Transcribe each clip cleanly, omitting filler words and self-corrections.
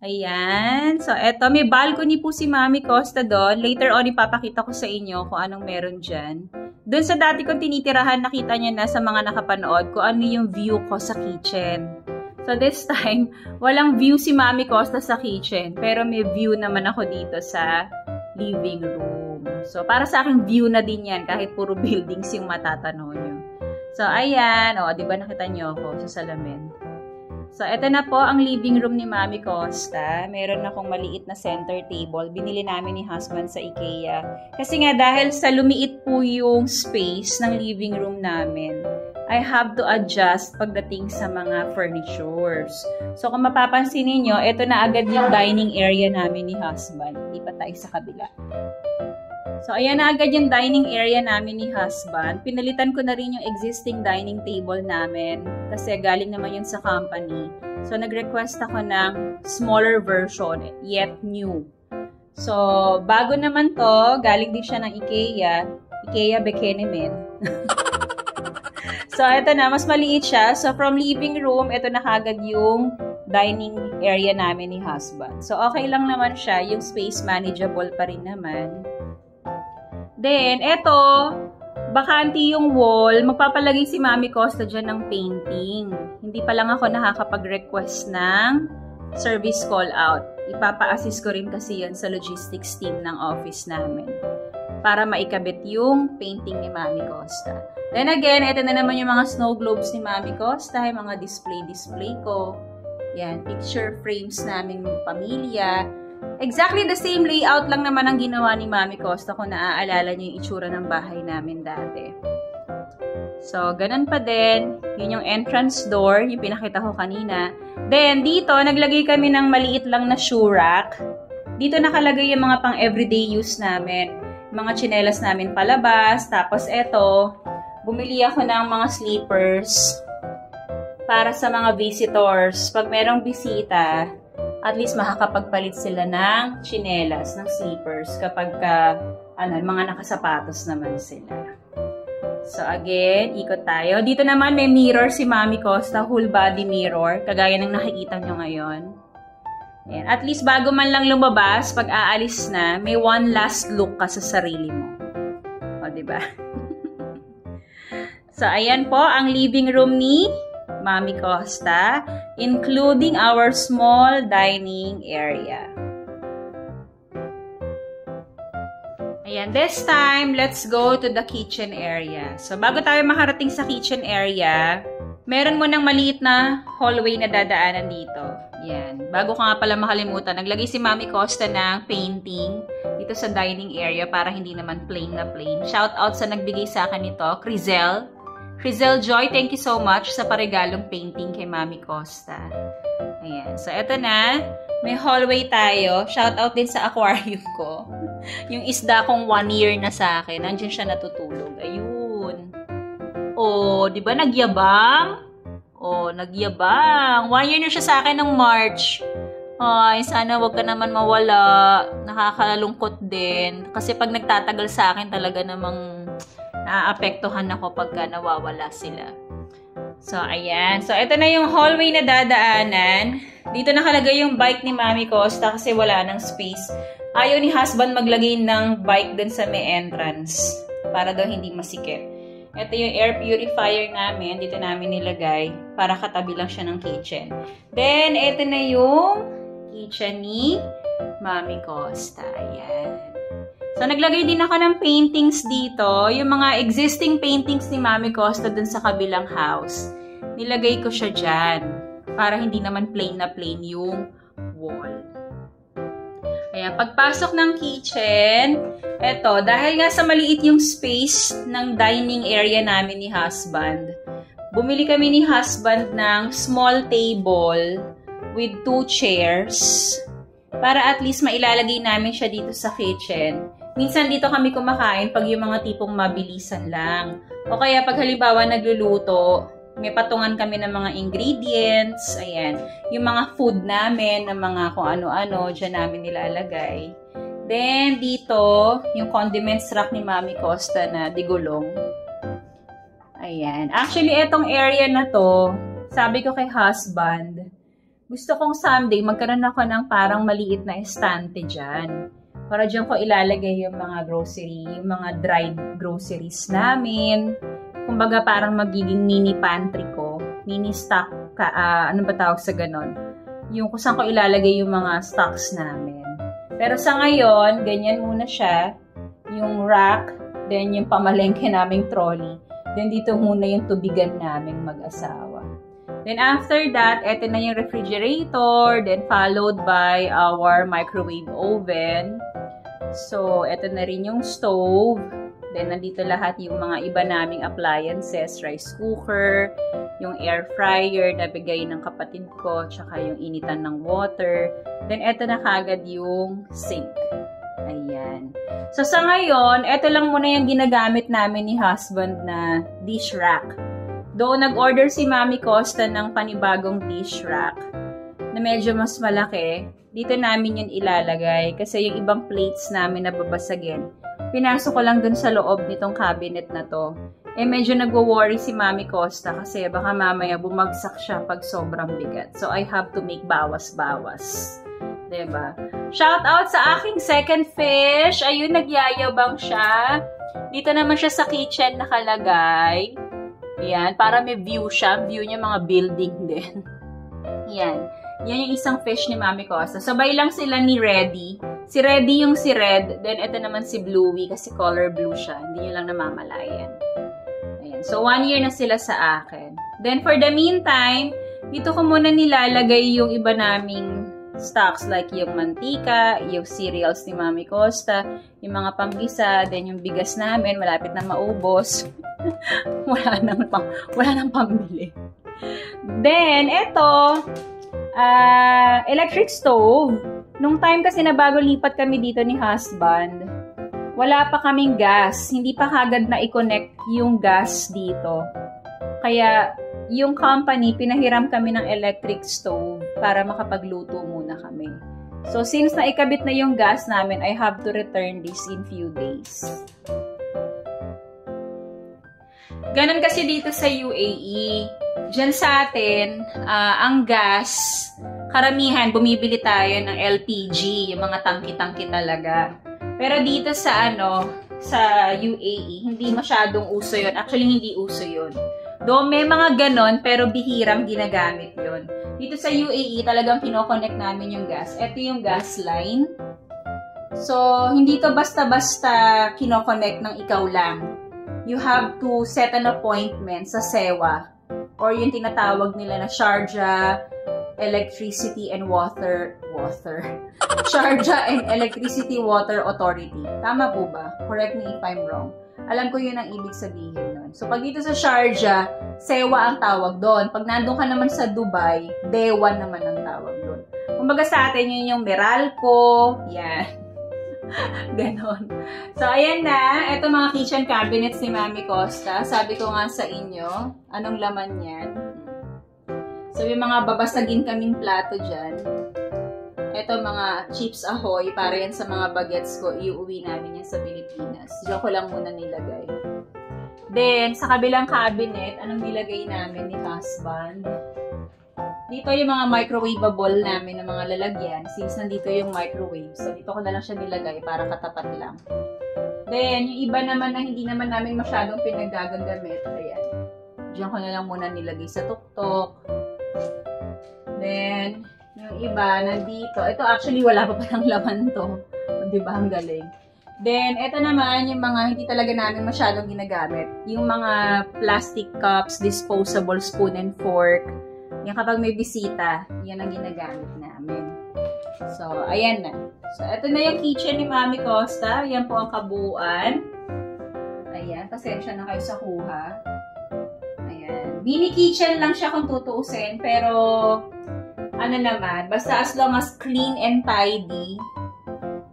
Ayan. So, eto, may balcony po si Mami Costa doon. Later on, ipapakita ko sa inyo kung anong meron dyan. Doon sa dati kong tinitirahan, nakita niya na sa mga nakapanood kung ano yung view ko sa kitchen. So, this time, walang view si Mami Costa sa kitchen. Pero may view naman ako dito sa living room. So, para sa akin, view na din yan kahit puro buildings yung matatanaw nyo. So, ayan. O, diba nakita nyo ako sa salamin? So, eto na po ang living room ni Mami Costa. Meron akong maliit na center table. Binili namin ni husband sa IKEA. Kasi nga, dahil sa lumiit po yung space ng living room namin, I have to adjust pagdating sa mga furnitures. So, kung mapapansin niyo, eto na agad yung dining area namin ni husband. Hindi pa tayo sa kabila. So, ayan na agad yung dining area namin ni husband. Pinalitan ko na rin yung existing dining table namin kasi galing naman yun sa company. So, nag-request ako ng smaller version, yet new. So, bago naman to, galing din siya ng IKEA. IKEA Bekenemen. So, ito na, mas maliit siya. So, from living room, ito na kagad yung dining area namin ni husband. So, okay lang naman siya. Yung space manageable pa rin naman. Then, eto, bakante yung wall. Magpapalagay si Mami Costa dyan ng painting. Hindi pa lang ako nakakapag-request ng service call out. Ipapa-assist ko rin kasi yan sa logistics team ng office namin para maikabit yung painting ni Mami Costa. Then again, ito na naman yung mga snow globes ni Mami Costa, yung mga display ko. Yan, picture frames naming pamilya. Exactly the same layout lang naman ang ginawa ni Mami Costa kung naaalala niyo yung itsura ng bahay namin dati. So, ganun pa din. Yun yung entrance door, yung pinakita ko kanina. Then, dito, naglagay kami ng maliit lang na shoe rack. Dito nakalagay yung mga pang everyday use namin. Mga tsinelas namin palabas. Tapos, eto, bumili ako ng mga slippers para sa mga visitors. Pag merong bisita, at least makakapagpalit sila ng tsinelas, ng slippers kapag mga nakasapatos naman sila. So again, ikot tayo. Dito naman may mirror si Mami Costa, whole body mirror, kagaya ng nakikita nyo ngayon. Ayan. At least bago man lang lumabas, pag aalis na, may one last look ka sa sarili mo. O, diba? So ayan po ang living room ni Mami Costa, including our small dining area. Ayan, this time, let's go to the kitchen area. So, bago tayo makarating sa kitchen area, meron mo ng maliit na hallway na dadaanan dito. Ayan, bago ko nga pala makalimutan, naglagay si Mami Costa ng painting dito sa dining area para hindi naman plain na plain. Shout out sa nagbigay sa akin nito, Crizel. Crizel Joy, thank you so much sa paregalong painting kay Mami Costa. Ayan. So, eto na. May hallway tayo. Shout out din sa aquarium ko. Yung isda kong 1 year na sa akin. Nandiyan siya natutulog. Ayun. Oh, di ba nagyabang? Oh, nagyabang. 1 year na siya sa akin ng March. Ay, sana wag ka naman mawala. Nakakalungkot din. Kasi pag nagtatagal sa akin, talaga namang naapektuhan ako pagka nawawala sila. So, ayan. So, ito na yung hallway na dadaanan. Dito nakalagay yung bike ni Mami Costa kasi wala ng space. Ayaw ni husband maglagay ng bike dun sa may entrance para daw hindi masikip. Ito yung air purifier namin. Dito namin nilagay para katabi lang siya ng kitchen. Then, ito na yung kitchen ni Mami Costa. Ayan. So, naglagay din ako ng paintings dito. Yung mga existing paintings ni Mami Costa dun sa kabilang house. Nilagay ko siya dyan. Para hindi naman plain na plain yung wall. Ayan, pagpasok ng kitchen, eto, dahil nga sa maliit yung space ng dining area namin ni husband, bumili kami ni husband ng small table with 2 chairs para at least mailalagay namin siya dito sa kitchen. Minsan dito kami kumakain pag yung mga tipong mabilisan lang. O kaya pag halimbawa nagluluto, may patungan kami ng mga ingredients, ayan. Yung mga food namin, ng mga kung ano-ano, dyan namin nilalagay. Then, dito, yung condiments rack ni Mami Costa na digulong. Ayan. Actually, etong area na to, sabi ko kay husband, gusto kong someday magkaroon ako ng parang maliit na estante dyan. Para dyan ko ilalagay yung mga grocery, yung mga dried groceries namin. Kumbaga parang magiging mini pantry ko. Mini stock, ano ba tawag sa ganon? Yung kung saan ko ilalagay yung mga stocks namin. Pero sa ngayon, ganyan muna siya. Yung rack, then yung pamalengke naming trolley. Then dito muna yung tubigan naming mag-asawa. Then after that, eto na yung refrigerator, then followed by our microwave oven. So, eto na rin yung stove. Then nandito lahat yung mga iba naming appliances, rice cooker, yung air fryer na bigay ng kapatid ko, tsaka yung initan ng water. Then eto na kagad yung sink. Ayan. So, sa ngayon, eto lang muna yung ginagamit namin ni husband na dish rack. Doon nag-order si Mami Costa ng panibagong dish rack na medyo mas malaki. Dito namin yun ilalagay kasi yung ibang plates namin na babasagin. Pinasok ko lang dun sa loob nitong cabinet na to. Eh, medyo nagwo-worry si Mami Costa kasi baka mamaya bumagsak siya pag sobrang bigat. So, I have to make bawas-bawas. Diba? Shout out sa aking second fish. Ayun, nagyayabang siya. Dito naman siya sa kitchen nakalagay. Ayan, para may view siya. View niya mga building din. Ayan. Yan yung isang fish ni Mami Costa. Sabay lang sila ni Reddy. Si Reddy yung si Red. Then, ito naman si Bluey kasi color blue siya. Hindi nyo lang namamalayan. Ayan. So, 1 year na sila sa akin. Then, for the meantime, dito ko muna nilalagay yung iba naming stocks like yung mantika, yung cereals ni Mami Costa, yung mga panggisa, then yung bigas namin, malapit na maubos. wala nang pambili. Then, eto, electric stove. Nung time kasi na bago lipat kami dito ni husband, wala pa kaming gas. Hindi pa kagad na i-connect yung gas dito. Kaya, yung company, pinahiram kami ng electric stove para makapagluto muna kami. So, since naikabit na yung gas namin, I have to return this in few days. Ganon kasi dito sa UAE. Diyan sa atin, ang gas, karamihan, bumibili tayo ng LPG, yung mga tangki-tangki talaga. Pero dito sa sa UAE, hindi masyadong uso yun. Actually, hindi uso yun. Doon may mga ganon, pero bihirang ginagamit yun. Dito sa UAE, talagang kinoconnect namin yung gas. Ito yung gas line. So, hindi to basta-basta kinoconnect ng ikaw lang. You have to set an appointment sa SEWA or yung tinatawag nila na Sharjah Electricity and Water Sharjah and Electricity Water Authority. Tama po ba? Correct me if I'm wrong. Alam ko yun ang ibig sabihin nun. So, pag dito sa Sharjah, SEWA ang tawag doon. Pag nandun ka naman sa Dubai, DEWA naman ang tawag doon. Kumbaga sa atin, yun yung Meralco, yan. Ganon. So, ayan na. Ito mga kitchen cabinets ni Mami Costa. Sabi ko nga sa inyo, anong laman yan? So, yung mga babasagin kaming plato dyan. Ito mga Chips Ahoy, para yan sa mga bagets ko, iuwi namin yan sa Pilipinas. Diyan ko lang muna nilagay. Then, sa kabilang cabinet, anong nilagay namin ni husband? Dito yung mga microwavable namin ng mga lalagyan, since nandito yung microwave. So, dito ko na lang siya nilagay para katapat lang. Then, yung iba naman na hindi naman namin masyadong pinagagamit, ayan. Diyan ko na lang muna nilagay sa tuktok. Then, yung iba, nandito. Ito actually, wala pa palang laman to. Diba? Ang galing. Then, ito naman, yung mga hindi talaga namin masyadong ginagamit. Yung mga plastic cups, disposable spoon and fork. Yan kapag may bisita, yan ang ginagamit namin. So, ayan na. So, ito na yung kitchen ni Mami Costa. Yan po ang kabuuan. Ayan, pasensya na kayo sa kuha. Ayan. Mini kitchen lang siya kung tutuusin, pero ano naman, basta as long as clean and tidy,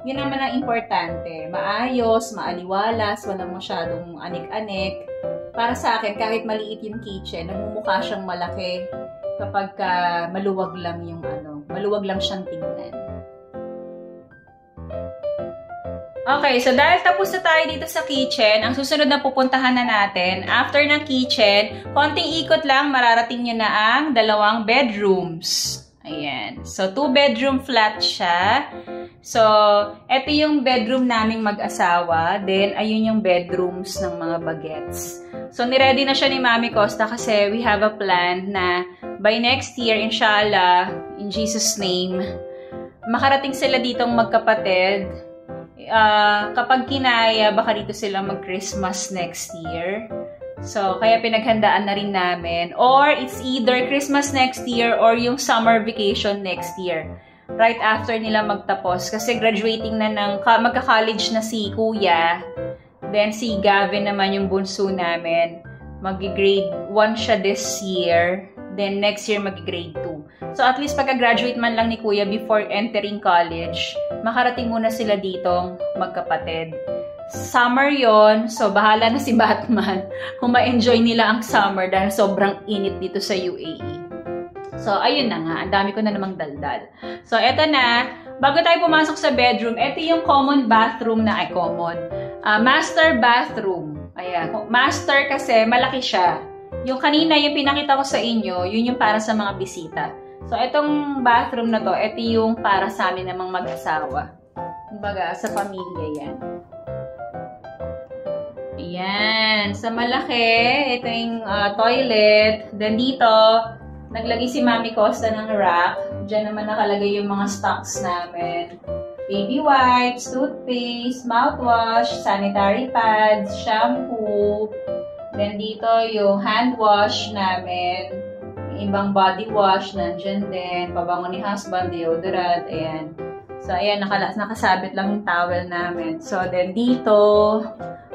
yun naman ang importante. Maayos, maaliwalas, walang masyadong anik-anik. Para sa akin, kahit maliit yung kitchen, nagmumukha siyang malaki kapag maluwag lang yung maluwag lang siyang tingnan. Okay, so dahil tapos na tayo dito sa kitchen, ang susunod na pupuntahan na natin, after ng kitchen, konting ikot lang, mararating nyo na ang 2 bedrooms. Ayan. So, 2-bedroom flat siya. So, ito yung bedroom naming mag-asawa. Then, ayun yung bedrooms ng mga bagets. So, niready na siya ni Mami Costa kasi we have a plan na by next year, inshallah, in Jesus' name, makarating sila ditong magkapatid. Kapag kinaya, baka dito sila mag-Christmas next year. So, kaya pinaghandaan na rin namin. Or, it's either Christmas next year or yung summer vacation next year. Right after nila magtapos. Kasi graduating na magka-college na si Kuya. Then, si Gavin naman yung bunso namin. Mag-grade 1 siya this year. Then, next year mag-grade 2. So, at least pagka-graduate man lang ni Kuya before entering college, makarating muna sila ditong magkapatid. Summer yon, so bahala na si Batman kung ma-enjoy nila ang summer dahil sobrang init dito sa UAE. So, ayun na nga. Ang dami ko na namang daldal. So, eto na. Bago tayo pumasok sa bedroom, eto yung common bathroom na, master bathroom. Ayan. Master kasi, malaki siya. Yung kanina, yung pinakita ko sa inyo, yun yung para sa mga bisita. So, etong bathroom na to, eto yung para sa amin namang mag-asawa. Kumbaga, sa pamilya yan. Ayan. Sa malaki, ito yung toilet. Then dito, naglagay si Mami Costa ng rack. Diyan naman nakalagay yung mga stocks namin. Baby wipes, toothpaste, mouthwash, sanitary pads, shampoo. Then dito yung hand wash namin. Yung ibang body wash, nandyan din. Pabango ni husband, deodorant. Ayan. So, ayan, nakasabit lang yung towel namin. So, then dito,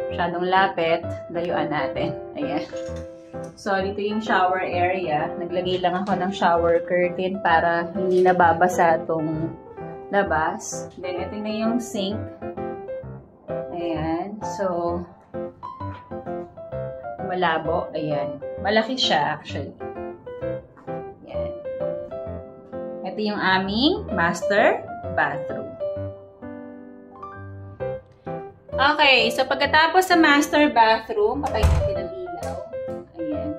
masyadong lapit, layuan natin. Ayan. So, dito yung shower area. Naglagay lang ako ng shower curtain para hindi nababasa itong labas. Then, ito na yung sink. Ayan. So, malabo. Ayan. Malaki siya, actually. Ayan. Ito yung aming master bathroom. Okay, so pagkatapos sa master bathroom, patay natin ang ilaw. Ayan.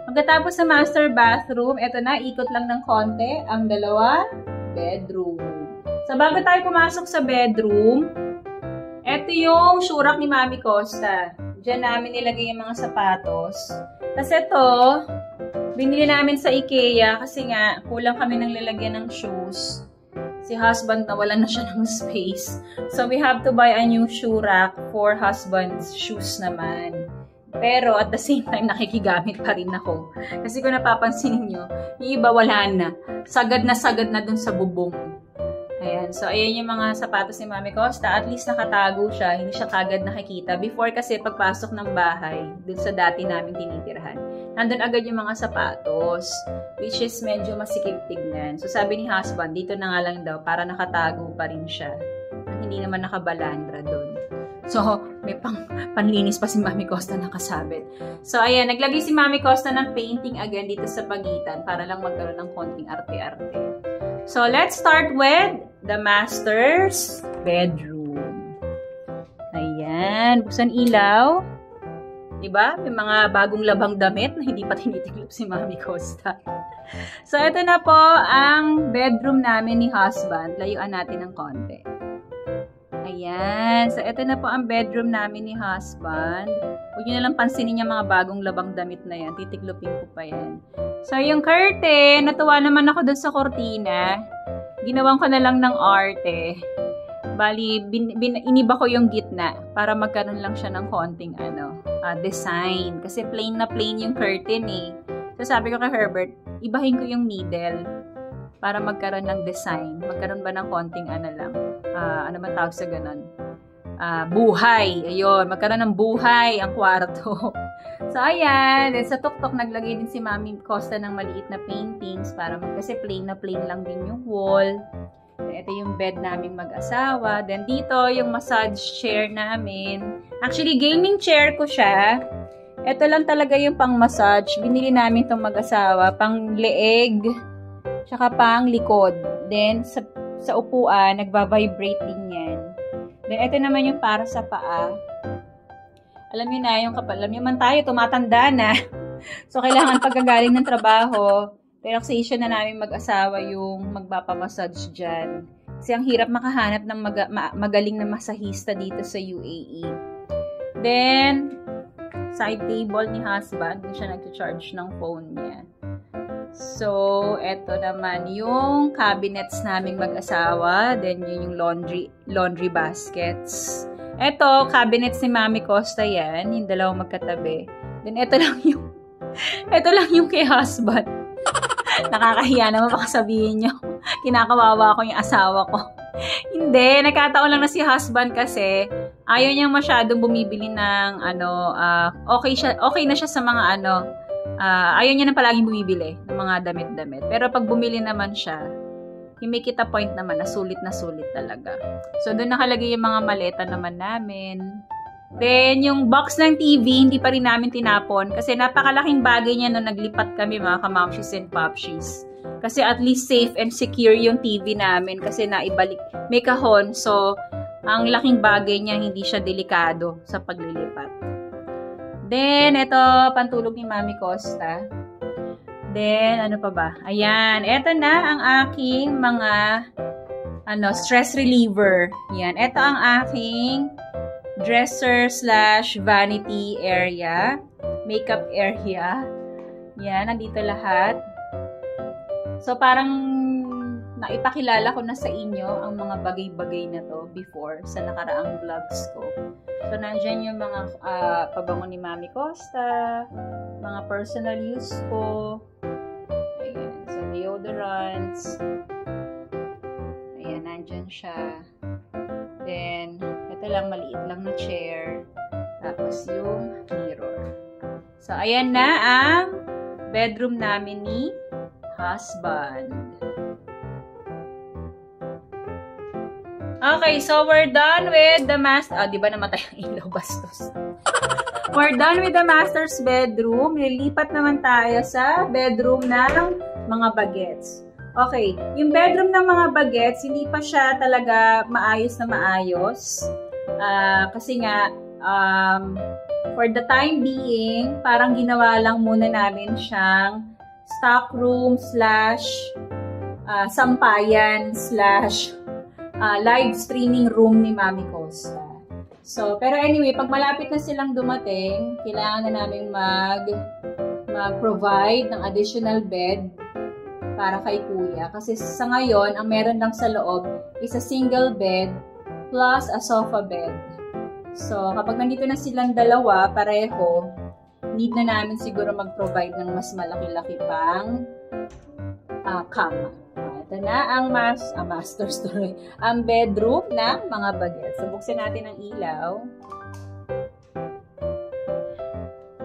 Pagkatapos sa master bathroom, eto na, ikot lang ng konti ang dalawa bedroom. So bago tayo pumasok sa bedroom, eto yung shurak ni Mami Costa. Diyan namin nilagay yung mga sapatos. Tapos ito, binili namin sa IKEA kasi nga kulang kami ng lalagyan ng shoes. Si husband nawalan na siya ng space. So, we have to buy a new shoe rack for husband's shoes naman. Pero, at the same time, nakikigamit pa rin ako. Kasi kung napapansin niyo, yung iba wala na. Sagad na dun sa bubong. Ayan. So, ayan yung mga sapatos ni Mami Costa. At least nakatago siya. Hindi siya kagad nakikita. Before kasi, pagpasok ng bahay, dun sa dati namin tinitirhan, nandun agad yung mga sapatos, which is medyo masikip tignan. So, sabi ni husband, dito na nga lang daw, para nakatago pa rin siya. Hindi naman nakabalandra doon. So, may panlinis pa si Mami Costa nakasabit. So, ayan, naglagay si Mami Costa ng painting again dito sa pagitan para lang magkaroon ng konting arte-arte. So, let's start with the master's bedroom. Ayan, buksan ilaw. Diba? May mga bagong labang damit na hindi pa tinitiklop si Mami Costa. So, ito na po ang bedroom namin ni husband. Layuan natin ng konti. Ayan. So, ito na po ang bedroom namin ni husband. Huwag nyo nalang pansinin yung mga bagong labang damit na yan. Titiklopin ko pa yan. So, yung curtain, natuwa naman ako dun sa kortina. Ginawan ko na lang ng arte. Bali, iniba ko yung gitna para magkaroon lang siya ng konting design. Kasi plain na plain yung curtain eh. So, sabi ko kay Herbert, ibahin ko yung middle para magkaroon ng design. Magkaroon ba ng konting ano man tawag sa ganun? Buhay. Ayun, magkaroon ng buhay ang kwarto. So, ayan. Then, sa tuktok, naglagay din si Mami Costa ng maliit na paintings para kasi plain na plain lang din yung wall. Ito yung bed namin mag-asawa. Then, dito yung massage chair namin. Actually, gaming chair ko siya. Ito lang talaga yung pang-massage. Binili namin itong mag-asawa. Pang-leeg, tsaka pang-likod. Then, sa upuan, nagba-vibrate din yan. Then, ito naman yung para sa paa. Alam niyo na, alam niyo man tayo, tumatanda na. So, kailangan pagkagaling ng trabaho, relaxation na namin mag-asawa yung magpapamassage dyan. Kasi ang hirap makahanap ng magaling na masahista dito sa UAE. Then, side table ni husband, hindi siya nag-charge ng phone niya. So, eto naman yung cabinets naming mag-asawa. Then, yun yung laundry baskets. Eto, cabinets ni Mami Costa yan. Yung dalawang magkatabi. Then, eto lang yung kay husband. Nakakahiya naman baka sabihin nyo. Kinakawawa ko yung asawa ko. Hindi, nagkataon lang na si husband kasi ayaw niyang masyadong bumibili ng okay na siya sa mga ayaw niya na palaging bumibili ng mga damit-damit. Pero pag bumili naman siya, yung make it a point naman na sulit talaga. So, doon nakalagay yung mga maleta naman namin. Then, yung box ng TV, hindi pa rin namin tinapon kasi napakalaking bagay niya nung naglipat kami mga kamamshis and popshis. Kasi at least safe and secure yung TV namin kasi naibalik. May kahon, so ang laking bagay niya, hindi siya delikado sa paglilipat. Then, ito, pantulog ni Mami Costa. Then, ano pa ba? Ayan, ito na ang aking mga stress reliever. Yan, ito ang aking dresser/vanity area, makeup area. Yan, nandito lahat. So, parang naipakilala ko na sa inyo ang mga bagay-bagay na to before sa nakaraang vlogs ko. So, nandyan yung mga pabango ni Mami Costa, mga personal use ko. Ayan, so deodorants. Ayan, nandyan siya. Then, ito lang, maliit lang na chair. Tapos yung mirror. So, ayan na ang bedroom namin ni husband. Okay, so we're done with the master... di ba namatay ang ilaw, bastos? We're done with the master's bedroom. Lilipat naman tayo sa bedroom ng mga bagets. Okay, yung bedroom ng mga bagets, hindi pa siya talaga maayos na maayos. Kasi nga, for the time being, parang ginawa lang muna namin siyang stock room / sampayan / live streaming room ni Mami Costa. So, pero anyway, pag malapit na silang dumating, kailangan na namin mag-provide ng additional bed para kay Kuya. Kasi sa ngayon, ang meron lang sa loob is a single bed plus a sofa bed. So, kapag nandito na silang dalawa, pareho, need na namin siguro mag-provide ng mas malaki-laki pang kama. Ito na ang master story. Ang bedroom ng mga bagets. So, buksan natin ang ilaw.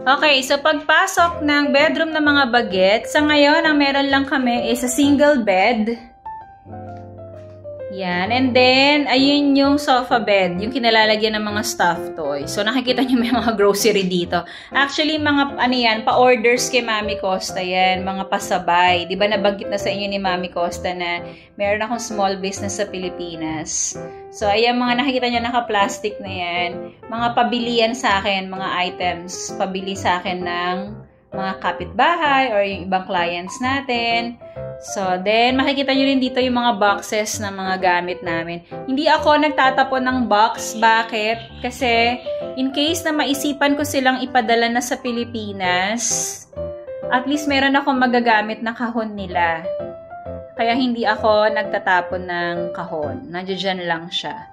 Okay, so pagpasok ng bedroom ng mga bagets, sa ngayon, ang meron lang kami is a single bed. Yan. And then, ayun yung sofa bed, yung kinalalagyan ng mga stuffed toys. So, nakikita nyo may mga grocery dito. Actually, mga, pa-orders kay Mami Costa yan, mga pasabay. Di ba nabanggit na sa inyo ni Mami Costa na meron akong small business sa Pilipinas. So, ayan, mga nakikita nyo naka-plastic na yan. Mga pabilian sa akin, mga items, pabili sa akin ng mga kapitbahay or yung ibang clients natin. So, then, makikita nyo rin dito yung mga boxes na mga gamit namin. Hindi ako nagtatapon ng box. Bakit? Kasi, in case na maisipan ko silang ipadala na sa Pilipinas, at least meron akong magagamit na kahon nila. Kaya hindi ako nagtatapon ng kahon. Nandiyan lang siya.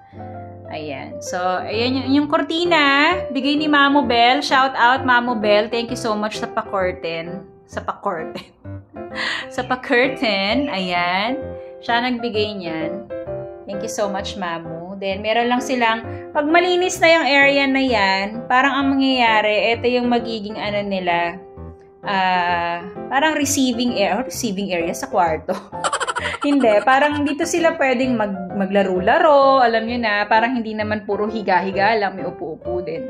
Ayan. So, ayan yung kortina. Bigay ni Mamo Bell. Shout out, Mamo Bell. Thank you so much sa pa-curtain. Sa pa-curtain. Ayan. Siya nagbigay niyan. Thank you so much, Mamu. Then, meron lang silang, pag malinis na yung area na yan, parang ang mangyayari, ito yung magiging nila, parang receiving area sa kwarto. Hindi, parang dito sila pwedeng maglaro-laro, alam nyo na, parang hindi naman puro higa-higa lang, may upo-upo din.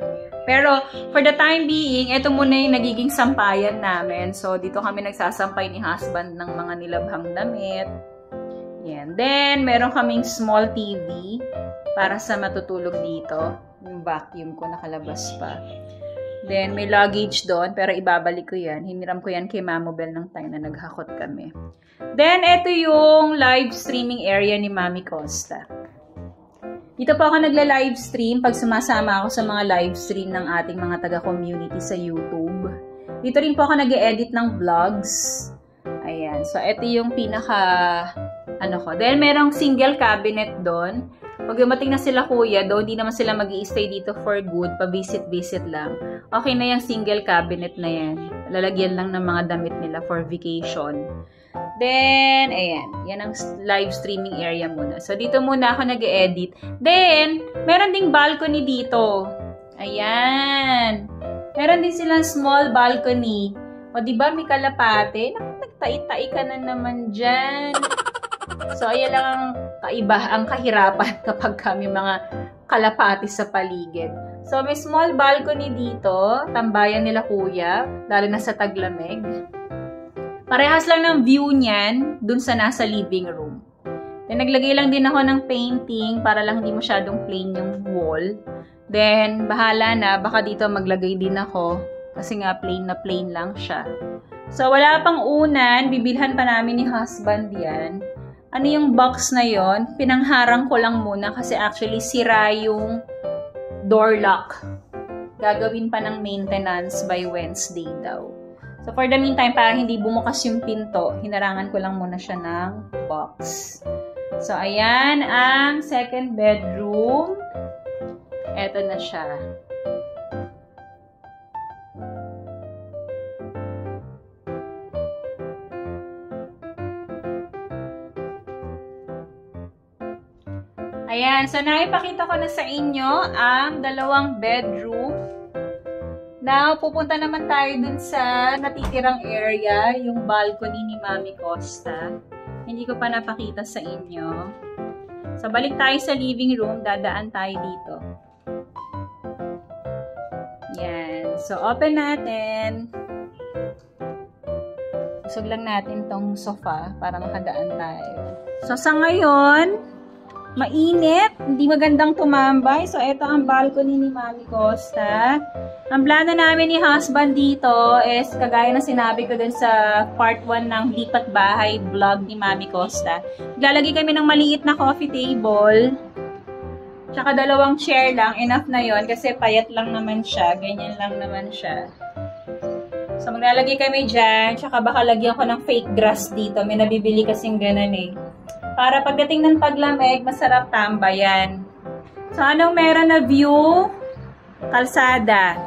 Pero, for the time being, ito muna yung nagiging sampayan namin. So, dito kami nagsasampay ni husband ng mga nilabhang damit. Yan. Then, meron kaming small TV para sa matutulog dito. Yung vacuum ko nakalabas pa. Then, may luggage doon, pero ibabalik ko yan. Hiniram ko yan kay Mamo Bell ng time na naghakot kami. Then, ito yung live streaming area ni Mami Costa. Dito po ako nagla-live stream pag sumasama ako sa mga live stream ng ating mga taga-community sa YouTube. Dito rin po ako nag-edit ng vlogs. Ayan. So, ito yung pinaka, ko. Then, merong single cabinet doon. Pag dumating na sila kuya, though hindi naman sila mag-i-stay dito for good, pa-visit-visit lang. Okay na yung single cabinet na yan. Lalagyan lang ng mga damit nila for vacation. Then, ayan. Yan ang live streaming area muna. So, dito muna ako nag-edit. Then, meron ding balcony dito. Ayan. Meron din silang small balcony. O, diba may kalapate? Nagtai-tai ka na naman dyan. So, ayan lang ang ang kahirapan kapag kami mga kalapati sa paligid. So, may small balcony dito. Tambayan nila kuya, lalo na sa taglamig. Parehas lang ng view niyan dun sa nasa living room. Then, naglagay lang din ako ng painting para lang hindi masyadong plain yung wall. Then, bahala na. Baka dito maglagay din ako kasi nga plain na plain lang siya. So, wala pang unan. Bibilhan pa namin ni husband yan. Ano yung box na yon? Pinangharang ko lang muna kasi actually sira yung door lock. Gagawin pa ng maintenance by Wednesday daw. So for the meantime, para hindi bumukas yung pinto, hinarangan ko lang muna siya ng box. So ayan ang second bedroom. Eto na siya. Ayan, so naipakita ko na sa inyo ang dalawang bedroom. Now, pupunta naman tayo dun sa natitirang area, yung balcony ni Mami Costa. Hindi ko pa napakita sa inyo. So, balik tayo sa living room, dadaan tayo dito. Yan. So, open natin. Usog lang natin tong sofa para makadaan tayo. So, sa ngayon, mainit, hindi magandang tumambay. So, ito ang balcony ni Mami Costa. Ang plano namin ni husband dito is, kagaya na sinabi ko dun sa part 1 ng Lipat Bahay vlog ni Mami Costa. Lalagay kami ng maliit na coffee table. Tsaka 2 chair lang. Enough na yon kasi payat lang naman siya. Ganyan lang naman siya. So, maglalagay kami dyan. Tsaka baka lagyan ko ng fake grass dito. May nabibili kasing ganun eh. Para pagdating ng taglamig, masarap tambayan. So, anong meron na view? Kalsada.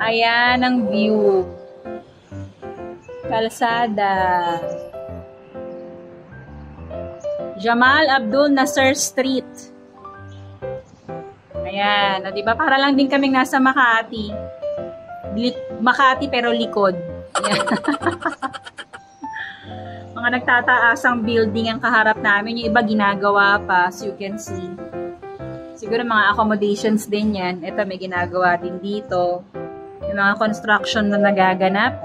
Ayan ang view. Kalsada. Jamal Abdul Nasser Street. Ayan. O, diba? Para lang din kaming nasa Makati. Makati pero likod. Ayan. Mga nagtataasang building ang kaharap namin. Yung iba ginagawa pa, as you can see. Siguro mga accommodations din yan. Ito may ginagawa din dito. Yung mga construction na nagaganap.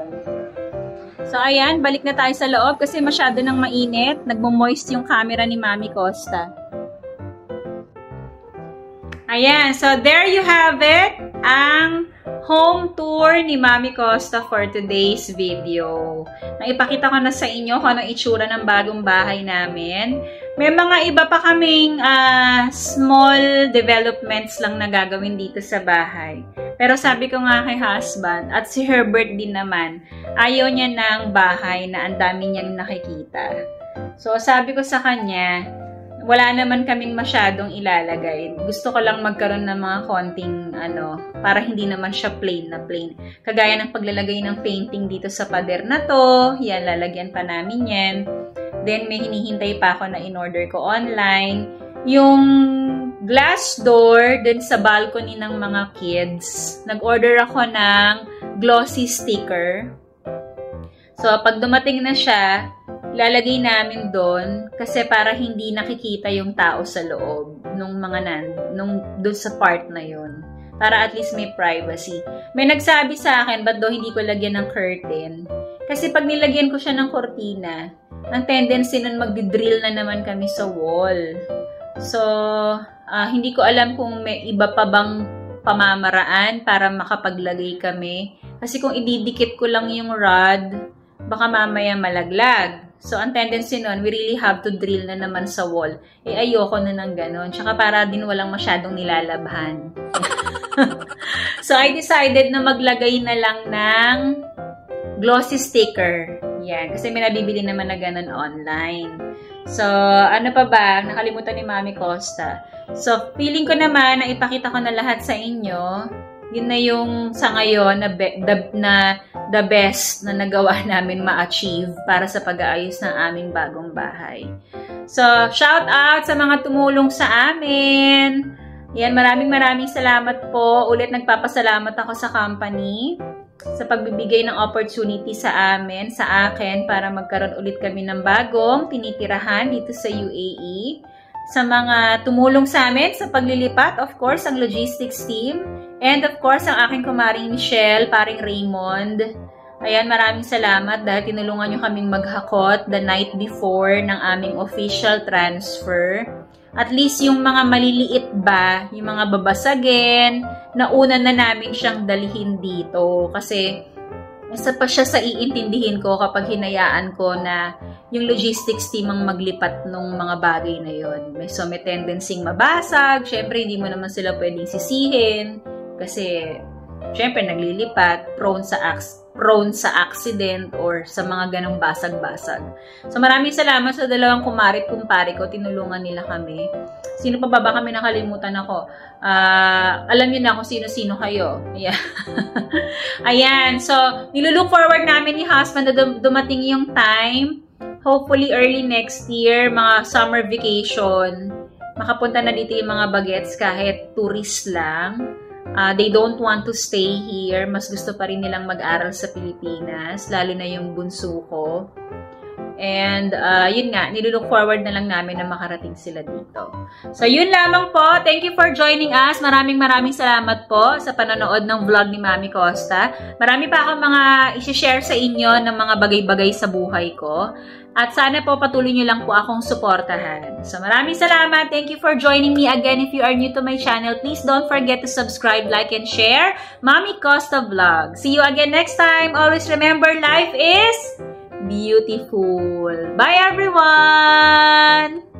So ayan, balik na tayo sa loob kasi masyado nang mainit. Nagmo-moist yung camera ni Mami Costa. Ayan, so there you have it. Ang home tour ni Mami Costa for today's video. Naipakita ko na sa inyo kung anong itsura ng bagong bahay namin. May mga iba pa kaming small developments lang na gagawin dito sa bahay. Pero sabi ko nga kay husband, at si Herbert din naman, ayaw niya ng bahay na ang dami niyang nakikita. So sabi ko sa kanya, wala naman kaming masyadong ilalagay. Gusto ko lang magkaroon ng mga konting para hindi naman siya plain na plain. Kagaya ng paglalagay ng painting dito sa pader na to. Yan, lalagyan pa namin yan. Then, may hinihintay pa ako na in-order ko online. Yung glass door dun sa balcony ng mga kids. Nag-order ako ng glossy sticker. So, pag dumating na siya, lalagay namin doon kasi para hindi nakikita yung tao sa loob nung doon sa part na yun. Para at least may privacy. May nagsabi sa akin, ba't daw hindi ko lagyan ng curtain? Kasi pag nilagyan ko siya ng kortina, ang tendency nun magdi-drill na naman kami sa wall. So, hindi ko alam kung may iba pa bang pamamaraan para makapaglagay kami. Kasi kung ididikit ko lang yung rod, baka mamaya malaglag. So, ang tendency nun, we really have to drill na naman sa wall. Ayoko na ng ganon. Tsaka para din walang masyadong nilalabhan. So, I decided na maglagay na lang ng glossy sticker. Yan. Kasi may nabibili naman na ganon online. So, ano pa ba? Nakalimutan ni Mami Costa. So, feeling ko naman na ipakita ko na lahat sa inyo. Yun na yung sa ngayon na the best na nagawa namin ma-achieve para sa pag-aayos ng aming bagong bahay. So, shout out sa mga tumulong sa amin. Yan, maraming salamat po. Ulit nagpapasalamat ako sa company sa pagbibigay ng opportunity sa amin, sa akin, para magkaroon ulit kami ng bagong tinitirahan dito sa UAE. Sa mga tumulong sa amin sa paglilipat, of course, ang logistics team. And of course, ang aking kumaring Michelle, paring Raymond. Ayan, maraming salamat dahil tinulungan nyo kaming maghakot the night before ng aming official transfer. At least yung mga maliliit ba, yung mga babasagin, nauna na namin siyang dalhin dito. Kasi isa pa siya sa iintindihin ko kapag hinayaan ko na yung logistics team ang maglipat ng mga bagay na yon. So may tendency mabasag. Syempre, hindi mo naman sila pwedeng sisihin. Kasi, syempre, naglilipat, prone sa accident or sa mga ganong basag-basag. So, maraming salamat sa dalawang kumpare ko. Tinulungan nila kami. Sino pa ba kami nakalimutan ako? Alam niyo na kung sino-sino kayo. Yeah. Ayan. So, nilulook forward namin ni husband na dumating yung time. Hopefully, early next year, mga summer vacation. Makapunta na dito yung mga bagets kahit tourist lang. They don't want to stay here. Mas gusto pa rin nilang mag-aral sa Pilipinas, lalo na yung bunso ko. And, yun nga, nilulook forward na lang namin na makarating sila dito. So, yun lamang po. Thank you for joining us. Maraming salamat po sa panonood ng vlog ni Mami Costa. Marami pa akong mga isi-share sa inyo ng mga bagay-bagay sa buhay ko. At sana po patuloy nyo lang po akong suportahan. So, maraming salamat. Thank you for joining me again. If you are new to my channel, please don't forget to subscribe, like, and share Mami Costa Vlog. See you again next time. Always remember, life is beautiful. Bye, everyone!